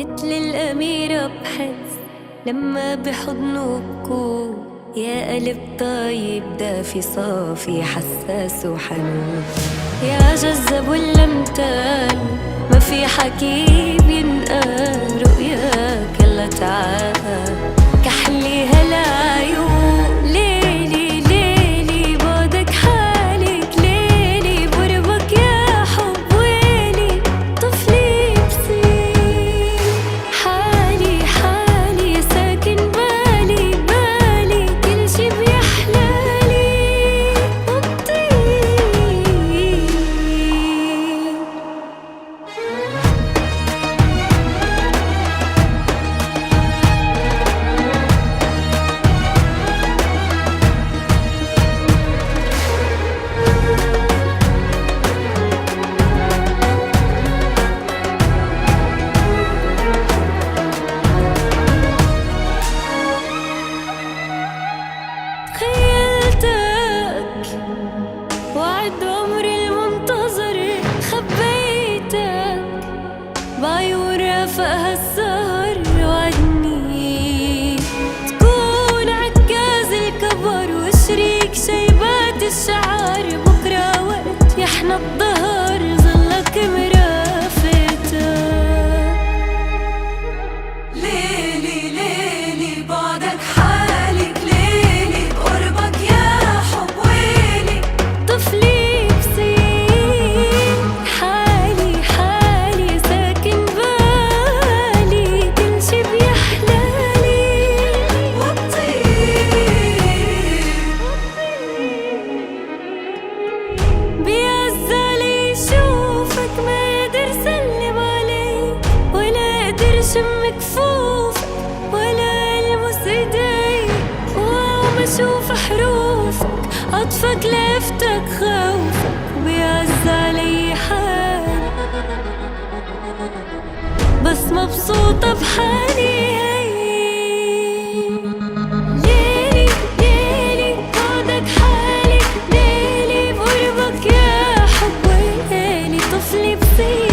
مثل الأميرة بحس لما بحضنه بكون، يا قلب طيب دافي صافي حساس وحنون، يا جذاب واللمتان ما في حكي بينقال، رؤياك يلا تعال كحلي هالعيون، ليلي ليلي بعدك حالك ليلي، بربك يا حب ويلي طفلي بصير، حالي حالي ساكن بالي بالي، كل شي بيحلالي وبطير. خيلتك وعد عمري المنتظر، خبيتك بعيون رافقها السهر، وعدني تكون عكاز الكبر وشريك شيبات الشعر، بكرة وقت يحنى الظهر ظلك مرافقتك، ليلي ليلي بعدك حالك ليلي، بقربك يا حب ويلي طفلي بصير، حالي حالي ساكن بالي، كل شي بيحلالي وبطير، بيعزالي يشوفك ما قدر سلم عليك، ولا قدر شم كفوفك ولا المس ايديك، وعم اشوف حروفك عطفك لفتك خوفك، بيعز علي حال بس مبسوطة بحالي، ليلي ليلي بعدك حالك ليلي، بقربك يا حب ويلي طفلي بصير.